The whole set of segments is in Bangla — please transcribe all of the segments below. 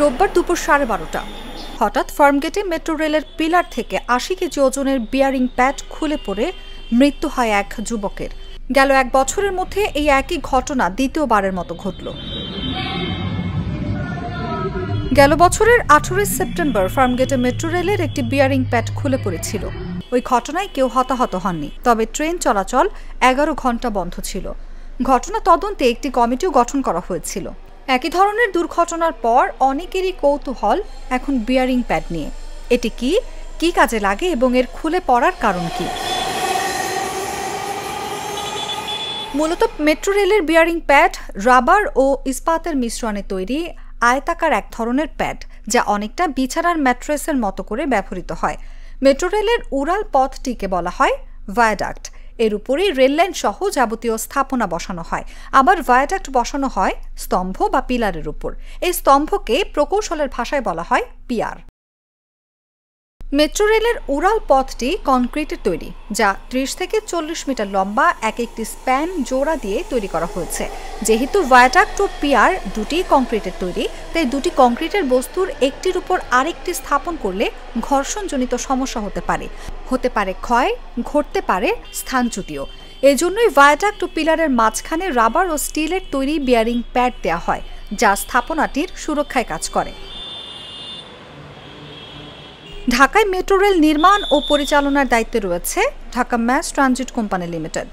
রোববার দুপুর 12:30 হঠাৎ ফার্মগেটে মেট্রো রেলের পিলার থেকে 80 কেজি ওজনের বিয়ারিং প্যাড খুলে পড়ে মৃত্যু হয় এক যুবকের। গেল এক বছরের মধ্যে এই একই ঘটনা দ্বিতীয়বারের মতো ঘটল। গেল বছরের 18 সেপ্টেম্বর ফার্মগেটে মেট্রো রেলের একটি বিয়ারিং প্যাড খুলে পড়েছিল। ওই ঘটনায় কেউ হতাহত হননি, তবে ট্রেন চলাচল 11 ঘন্টা বন্ধ ছিল। ঘটনা তদন্তে একটি কমিটিও গঠন করা হয়েছিল। একই ধরনের দুর্ঘটনার পর অনেকেরই কৌতূহল এখন বিয়ারিং প্যাড নিয়ে। এটি কি কাজে লাগে এবং এর খুলে পড়ার কারণ কি? মূলত মেট্রো রেলের বিয়ারিং প্যাড রাবার ও ইস্পাতের মিশ্রণে তৈরি আয়তাকার এক ধরনের প্যাড, যা অনেকটা বিছানার ম্যাট্রেসের মতো করে ব্যবহৃত হয়। মেট্রো রেলের উড়াল পথটিকে বলা হয় ভায়াডাক্ট। এর উপরেই রেললাইন সহ যাবতীয় স্থাপনা বসানো হয়। আবার ভায়াডাক্ট বসানো হয় স্তম্ভ বা পিলারের উপর। এই স্তম্ভকে প্রকৌশলের ভাষায় বলা হয় পিয়ার। মেট্রো রেলের উড়াল পথটি কনক্রিটের তৈরি, যা 30 থেকে 40 মিটার লম্বা একটি স্প্যান জোড়া দিয়ে তৈরি করা হয়েছে। যেহেতু ভায়াডাক্ট ও পিয়ার দুটি কংক্রিটের তৈরি, তাই দুটি কংক্রিটের বস্তুর একটির উপর আরেকটি স্থাপন করলে ঘর্ষণজনিত সমস্যা হতে পারে ক্ষয়, ঘটতে পারে স্থানচ্যুতিও। এজন্যই ভায়াডাক্ট ও পিলারের মাঝখানে রাবার ও স্টিলের তৈরি বিয়ারিং প্যাড দেওয়া হয়, যা স্থাপনাটির সুরক্ষায় কাজ করে। ঢাকায় মেট্রো রেল নির্মাণ ও পরিচালনার দায়িত্বে রয়েছে Dhaka mass transit company limited.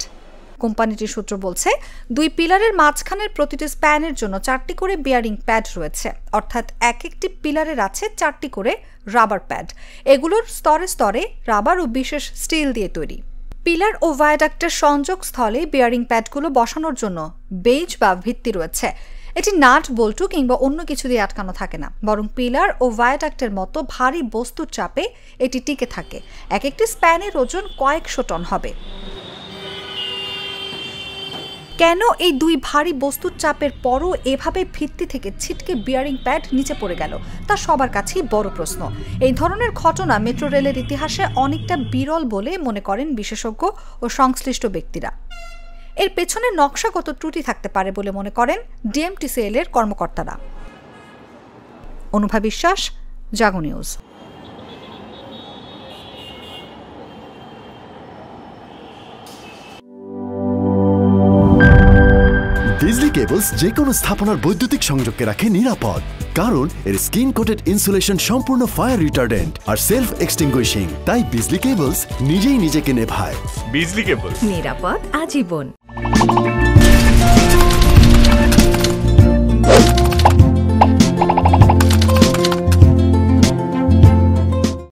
কোম্পানিটির সূত্র বলছে, দুই পিলারের মাঝখানের প্রতিটি স্প্যানের জন্য 4টি করে বিয়ারিং প্যাড রয়েছে, অর্থাৎ একটি পিলারের আছে 4টি করে রাবার প্যাড। এগুলোর স্তরে স্তরে রাবার ও বিশেষ স্টিল দিয়ে তৈরি। পিলার ও ভায়াডাক্টের সংযোগ স্থলে বিয়ারিং প্যাডগুলো বসানোর জন্য বেজ বা ভিত্তি রয়েছে। এটি নাট, বল্টু কিংবা অন্য কিছু দিয়ে আটকানো থাকে না, বরং পিলার ও ভায়াডাক্টের মতো ভারী বস্তুর চাপে এটি টিকে থাকে। একটি স্প্যানের ওজন কয়েকশো টন হবে। কেন এই দুই ভারী বস্তুর চাপের পরও এভাবে ভিত্তি থেকে ছিটকে বিয়ারিং প্যাড নিচে পড়ে গেল, তা সবার কাছেই বড় প্রশ্ন। এই ধরনের ঘটনা মেট্রো রেলের ইতিহাসে অনেকটা বিরল বলে মনে করেন বিশেষজ্ঞ ও সংশ্লিষ্ট ব্যক্তিরা। এর পেছনে নকশাগত ত্রুটি থাকতে পারে বলে মনে করেন ডিএমটিসিএল এর কর্মকর্তারা। অনুভা বিশ্বাস, জাগো নিউজ। বিজলি কেবলস যে কোনো স্থাপনার বৈদ্যুতিক সংযোগকে রাখে নিরাপদ, কারণ এর স্কিন কোটেড ইনসুলেশন সম্পূর্ণ ফায়ার রিটার্ডেন্ট আর সেলফ এক্সটিংগুইশিং। তাই বিজলি কেবলস নিজেই নিজেকে নেভায়। বিজলি কেবল, নিরাপদ আজীবন।